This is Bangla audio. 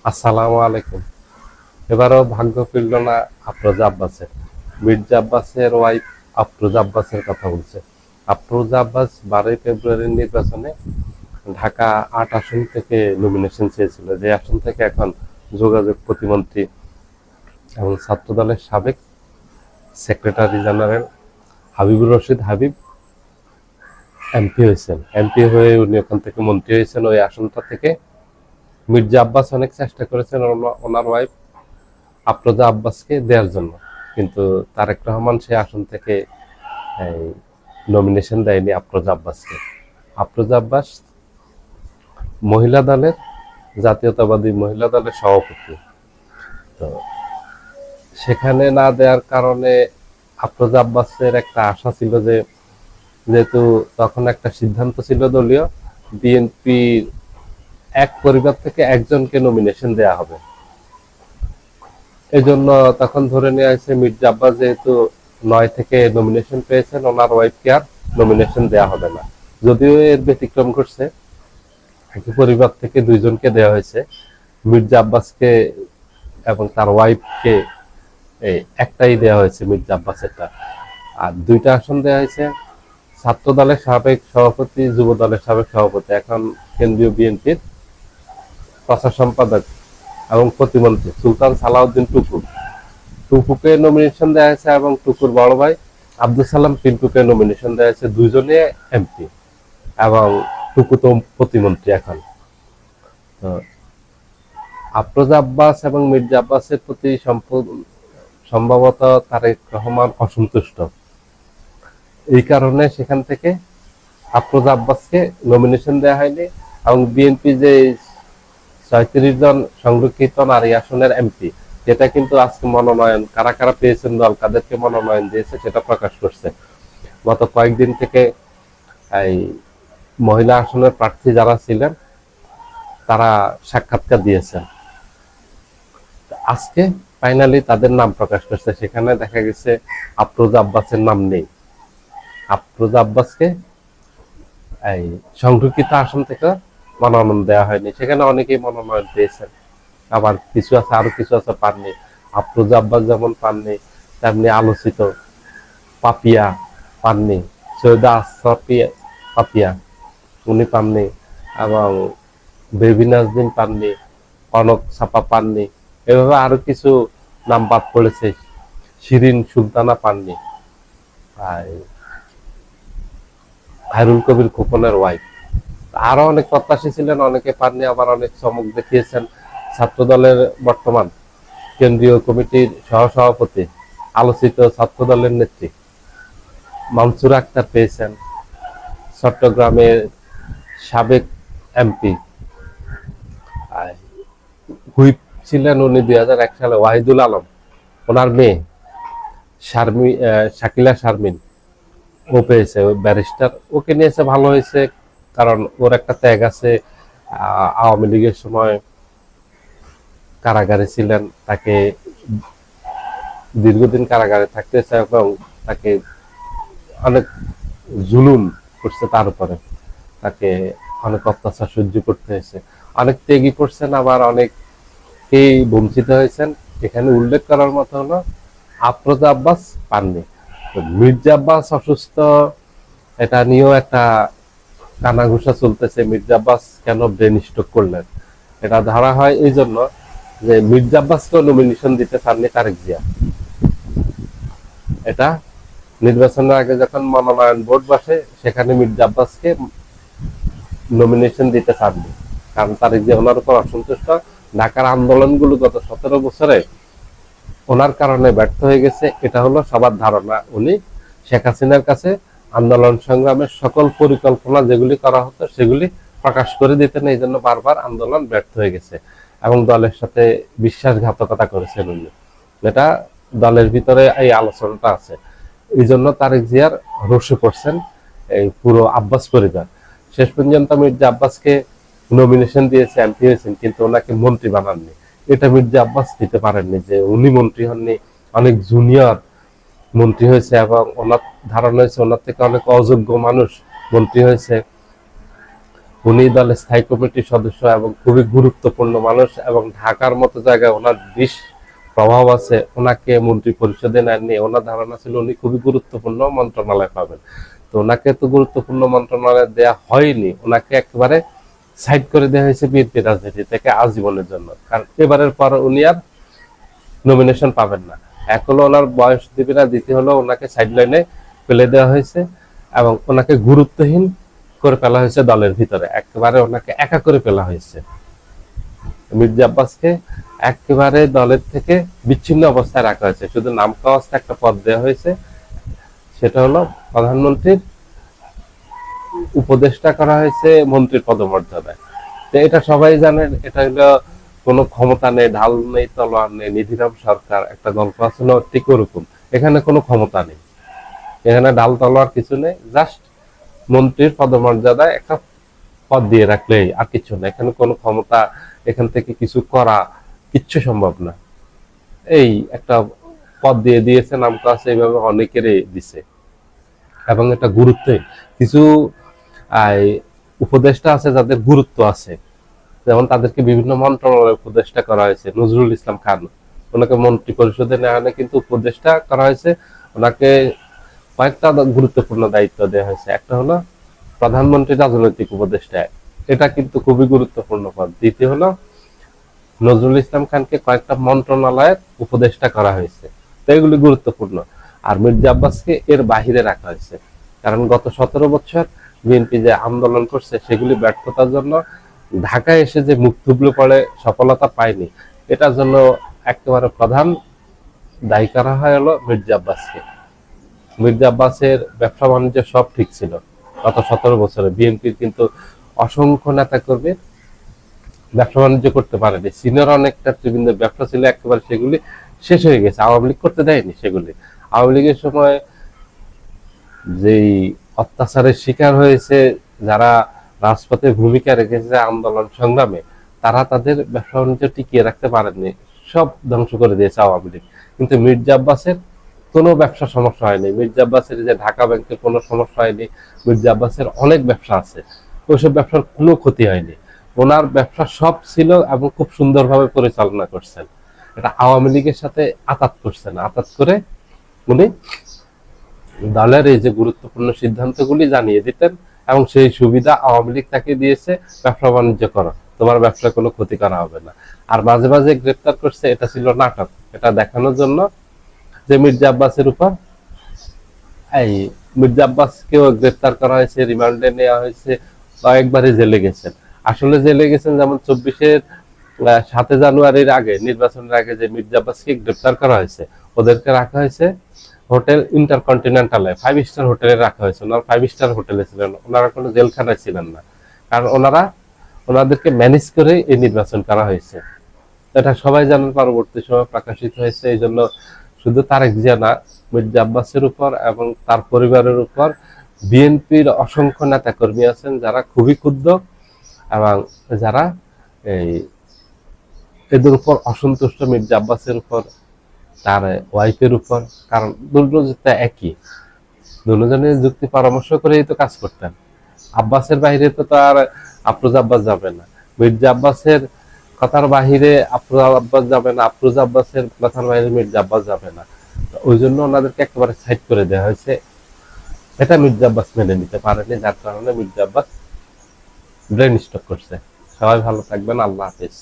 আসসালামু আলাইকুম। এবারও ভাগ্য ফিরল না আফরোজা আব্বাসের। মির্জা আব্বাসের ওয়াইফ আফরোজা আব্বাসের কথা বলছে। আফরোজা আব্বাস 12ই ফেব্রুয়ারির নির্বাচনে ঢাকা ৮ আসন থেকে নমিনেশন চেয়েছিল, যে আসন থেকে এখন যোগাযোগ প্রতিমন্ত্রী এবং ছাত্রদলের সাবেক secretary general Habibur Rashid Habib MP হয়েছেন। এমপি হয়ে উনি ওখান থেকে মন্ত্রী হয়েছেন। ওই আসনটা থেকে মির্জা আব্বাস অনেক চেষ্টা করেছেন ওনার ওয়াইফ আফরোজা আব্বাসকে দেওয়ার জন্য, কিন্তু তারেক রহমান সেই আসন থেকে নমিনেশন দেয়নি আফরোজা আব্বাসকে। আফরোজা আব্বাস মহিলা দলের, জাতীয়তাবাদী মহিলা দলের সভাপতি। তো সেখানে না দেওয়ার কারণে আফরোজা আব্বাসের একটা আশা ছিল যে, যেহেতু তখন একটা সিদ্ধান্ত ছিল দলীয়, বিএনপির এক পরিবার থেকে একজনকে নমিনেশন দেয়া হবে। এই জন্য তখন ধরে নেওয়া হয়েছে মির্জা আব্বাস যেহেতু ৯ থেকে নমিনেশন পেয়েছেন, ওনার ওয়াইফকে আর নমিনেশন দেওয়া হবে না। যদিও এর ব্যতিক্রম ঘটছে, একই পরিবার থেকে দুইজনকে দেওয়া হয়েছে, মির্জা আব্বাসকে এবং তার ওয়াইফকে একটাই দেওয়া হয়েছে, মির্জা আব্বাসেরটা। আর দুইটা আসন দেওয়া হয়েছে ছাত্র দলের সাবেক সভাপতি, যুব দলের সাবেক সভাপতি, এখন কেন্দ্রীয় বিএনপির প্রচার সম্পাদক এবং প্রতিমন্ত্রী সুলতান সালাউদ্দিন টুকুকে নমিনেশন দেওয়া হয়েছে, এবং টুকুর বড় ভাই আব্দুল সালাম পিন্টুকে নমিনেশন দেওয়া হয়েছে। দুইজনে এমপি এবং টুকু তো প্রতিমন্ত্রী এখন। তো আফরোজা আব্বাস এবং মির্জা আব্বাসের প্রতি সম্ভবত তারেক রহমান অসন্তুষ্ট। এই কারণে সেখান থেকে আফরোজা আব্বাসকে নমিনেশন দেওয়া হয়নি, এবং বিএনপি যে ৩৬ জন সংরক্ষিত নারী আসনের এমপি, যেটা কিন্তু আজকে মনোনয়ন কারা কারা পেয়েছেন, দল কাদেরকে মনোনয়ন দিয়েছে সেটা প্রকাশ করছে। গত কয়েকদিন থেকে এই মহিলা আসনের প্রার্থী যারা ছিলেন তারা সাক্ষাৎকার দিয়েছেন। আজকে ফাইনালি তাদের নাম প্রকাশ করছে। সেখানে দেখা গেছে আফরোজা আব্বাসের নাম নেই। আফরোজা আব্বাসকে এই সংরক্ষিত আসন থেকে মনোনয়ন দেওয়া হয়নি। সেখানে অনেকেই মনোনয়ন পেয়েছেন, আবার কিছু আছে, আরো কিছু আছে পাননি। আফরোজা আব্বাস যেমন পাননি, তেমনি আলোচিত পাপিয়া পাননি, সৈয়দা আশরাফিয়া পাপিয়া উনি পাননি, এবং বেবি নাজনীন পাননি, কনক ছাপা পাননি। এভাবে আরো কিছু নাম বাদ পড়েছে। শিরিন সুলতানা পাননি, আর খায়রুল কবির খোকনের ওয়াইফ। আরো অনেক প্রত্যাশী ছিলেন, অনেকে পাননি, আবার অনেক চমক দেখিয়েছেন। ছাত্র দলের বর্তমান কেন্দ্রীয় কমিটির সহসভাপতি, আলোচিত ছাত্র দলের নেত্রী মানসুরা আক্তার পেয়েছেন। চট্টগ্রামের সাবেক এমপি হুইপ ছিলেন উনি ২০০১ সালে, ওয়াহিদুল আলম, ওনার মেয়ে শাকিলা শারমিন, ও পেয়েছে, ব্যারিস্টার। ওকে নিয়েছে, ভালো হয়েছে, কারণ ওর একটা ত্যাগ আছে। আওয়ামী লীগের সময় কারাগারে ছিলেন, তাকে দীর্ঘদিন কারাগারে থাকতে হয়েছে, এবং তাকে অনেক জুলুম করছে, তার উপরে তাকে অনেক অত্যাচার সহ্য করতে হয়েছে। অনেক ত্যাগী করছেন, আবার অনেকেই বঞ্চিত হয়েছেন। এখানে উল্লেখ করার মতো হলো আফরোজা আব্বাস পাননি। মির্জা আব্বাস অসুস্থ, এটা নিয়েও একটা কানাঘুষা চলতেছে। মির্জা আব্বাস কেন ব্রেন স্ট্রোক করলেন, এটা ধরা হয় এই জন্য যে মির্জা আব্বাসকেও নমিনেশন দিতে চাননি তারেক জিয়া। এটা নির্বাচনের আগে যখন মনোনয়ন বোর্ড বসে, সেখানে মির্জা আব্বাসকে নমিনেশন দিতে চাননি, কারণ তারেক জিয়া ওনার উপর অসন্তুষ্ট। ঢাকার আন্দোলনগুলো গত ১৭ বছরে ওনার কারণে ব্যর্থ হয়ে গেছে, এটা হলো সবার ধারণা। উনি শেখ হাসিনার কাছে আন্দোলন সংগ্রামের সকল পরিকল্পনা যেগুলি করা হতো সেগুলি প্রকাশ করে দিতেন, এই জন্য বারবার আন্দোলন ব্যর্থ হয়ে গেছে, এবং দলের সাথে বিশ্বাসঘাতকতা করেছেন উনি। এটা দলের ভিতরে এই আলোচনাটা আছে। এই জন্য তারেক জিয়ার রোষে পড়ছেন এই পুরো আব্বাস পরিবার। শেষ পর্যন্ত মির্জা আব্বাসকে নমিনেশন দিয়েছে, এমপি হয়েছেন, কিন্তু ওনাকে মন্ত্রী বানাননি। এটা মির্জা আব্বাস দিতে পারেননি যে উনি মন্ত্রী হননি, অনেক জুনিয়র মন্ত্রী হয়েছে, এবং ওনার ধারণা হয়েছে ওনার থেকে অনেক অযোগ্য মানুষ মন্ত্রী হয়েছে। উনি দলের স্থায়ী কমিটির সদস্য এবং খুবই গুরুত্বপূর্ণ মানুষ, এবং ঢাকার মতো জায়গায় ওনার বিশ প্রভাব আছে। ওনাকে মন্ত্রী পরিষদে নেননি, ওনার ধারণা ছিল উনি খুবই গুরুত্বপূর্ণ মন্ত্রণালয় পাবেন। তো ওনাকে তো গুরুত্বপূর্ণ মন্ত্রণালয় দেয়া হয়নি, ওনাকে একেবারে সাইড করে দেওয়া হয়েছে বিএনপি রাজনীতি থেকে আজীবনের জন্য। কারণ এবারের পর উনি আর নমিনেশন পাবেন না। এক হলো ওনার বয়স দিবে না, দ্বিতীয় হলো ওনাকে সাইড লাইনে ফেলে দেওয়া হয়েছে এবং ওনাকে গুরুত্বহীন করে ফেলা হয়েছে দলের ভিতরে, একেবারে ওনাকে একা করে ফেলা হয়েছে। মির্জা আব্বাসকে একেবারে দলের থেকে বিচ্ছিন্ন অবস্থায় রাখা হয়েছে, শুধু নাম অবস্থায় একটা পদ দেওয়া হয়েছে, সেটা হলো প্রধানমন্ত্রীর উপদেষ্টা করা হয়েছে মন্ত্রীর পদমর্যাদায়। তো এটা সবাই জানেন, এটা হলো কোনো ক্ষমতা নেই, ঢাল নেই, তলোয়ার নেই, নিধিরাম সরকার একটা গল্প আছে না ঠিক ওরকম। এখানে কোনো ক্ষমতা নেই, এখানে ঢাল তলোয়ার কিছু নেই, জাস্ট মন্ত্রীর পদমর্যাদায় একটা পদ দিয়ে রাখলেই, আর কিছু না। এখানে কোনো ক্ষমতা, এখান থেকে কিছু করা কিচ্ছু সম্ভব না। এই একটা পদ দিয়ে দিয়েছে, নাম তো আছে, এইভাবে অনেকেরই দিছে, এবং এটা গুরুত্বহীন। কিছু উপদেষ্টা আছে যাদের গুরুত্ব আছে, যেমন তাদেরকে বিভিন্ন মন্ত্রণালয়ে উপদেষ্টা করা হয়েছে। নজরুল ইসলাম খান, ওনাকে মন্ত্রী পরিষদে নেওয়া হয়নি, কিন্তু উপদেষ্টা করা হয়েছে। ওনাকে কয়েকটা গুরুত্বপূর্ণ দায়িত্ব দেওয়া হয়েছে। একটা হলো প্রধানমন্ত্রী রাজনৈতিক উপদেষ্টা, এটা কিন্তু খুবই গুরুত্বপূর্ণ পদ। দ্বিতীয় হলো নজরুল ইসলাম খানকে কয়েকটা মন্ত্রণালয়ের উপদেষ্টা করা হয়েছে, তো এগুলি গুরুত্বপূর্ণ। আর মির্জা আব্বাসকে এর বাহিরে রাখা হয়েছে, কারণ গত 17 বছর বিএনপি যে আন্দোলন করছে সেগুলি ব্যর্থতার জন্য ঢাকায় এসে যে মুখ থুবলে পড়ে সফলতা পায়নি, এটার জন্য একেবারে প্রধান দায়ী করা হয় হলো মির্জা আব্বাসকে। মির্জা আব্বাসের ব্যবসা বাণিজ্য সব ঠিক ছিল গত 17 বছরে। বিএনপির কিন্তু অসংখ্য নেতা কর্মী ব্যবসা বাণিজ্য করতে পারেনি। সিনিয়র অনেক নেতৃবৃন্দের ব্যবসা ছিল একেবারে, সেগুলি শেষ হয়ে গেছে, আওয়ামী লীগ করতে দেয়নি সেগুলি। আওয়ামী লীগের সময় যেই অত্যাচারের শিকার হয়েছে, যারা রাজপথে ভূমিকা রেখেছে আন্দোলন সংগ্রামে, তারা তাদের ব্যবসা বাণিজ্য টিকিয়ে রাখতে পারেননি, সব ধ্বংস করে দিয়েছে আওয়ামী লীগ। কিন্তু মির্জা আব্বাসের কোনো ব্যবসা সমস্যা হয়নি, মির্জা আব্বাসের যে ঢাকা ব্যাংকের কোনো সমস্যা হয়নি, মির্জা আব্বাসের অনেক ব্যবসা আছে, ওইসব ব্যবসার কোনো ক্ষতি হয়নি। ওনার ব্যবসা সব ছিল এবং খুব সুন্দরভাবে পরিচালনা করছেন। এটা আওয়ামী লীগের সাথে আতাত করছেন, আতাত করে উনি দলের এই যে গুরুত্বপূর্ণ সিদ্ধান্তগুলি জানিয়ে দিতেন, এবং সেই সুবিধা আওয়ামী লীগ তাকে দিয়েছে, ব্যবসা বাণিজ্য করো, তোমার ব্যবসার কোনো ক্ষতি করা হবে না। আর মাঝে মাঝে গ্রেপ্তার করছে, এটা ছিল নাটক, এটা দেখানোর জন্য যে মির্জা আব্বাসের উপর, এই মির্জা আব্বাসকেও গ্রেপ্তার করা হয়েছে, রিমান্ডে নেওয়া হয়েছে, কয়েকবারই জেলে গেছেন। আসলে জেলে গেছেন যেমন 24-এর 7 জানুয়ারির আগে, নির্বাচনের আগে যে মির্জা আব্বাসকে গ্রেপ্তার করা হয়েছে, ওদেরকে রাখা হয়েছে হোটেল ইন্টারকন্টিনেন্টালে, 5 স্টার হোটেলে রাখা হয়েছে। ওনারা 5 স্টার হোটেলে ছিলেন, ওনারা কোনো জেলখানায় ছিলেন না, কারণ ওনাদেরকে ম্যানেজ করে এই নির্বাচন করা হয়েছে। এটা সবাই জানেন, পরবর্তী সময় প্রকাশিত হয়েছে। এই জন্য শুধু তারেক জিয়া না, মির্জা আব্বাসের উপর এবং তার পরিবারের উপর বিএনপির অসংখ্য নেতা কর্মী আছেন যারা খুবই ক্ষুব্ধ, এবং যারা এই এদের উপর অসন্তুষ্ট, মির্জা আব্বাসের উপর, তার ওয়াইফের উপর। কারণ দুজনটা একই, দুজনের যুক্তি পরামর্শ করেই তো কাজ করতেন। আব্বাসের বাইরে তো আর আফরোজা আব্বাস যাবে না, মির্জা আব্বাসের কথার বাহিরে আফরোজা আব্বাস যাবে না, আফরোজা আব্বাসের কথার বাইরে মির্জা আব্বাস যাবে না। ওই জন্য ওনাদেরকে একেবারে সাইড করে দেওয়া হয়েছে। এটা মির্জা আব্বাস মেনে নিতে পারেনি, যার কারণে মির্জা আব্বাস ব্রেন স্ট্রোক করছে। সবাই ভালো থাকবেন, আল্লাহ হাফেজ।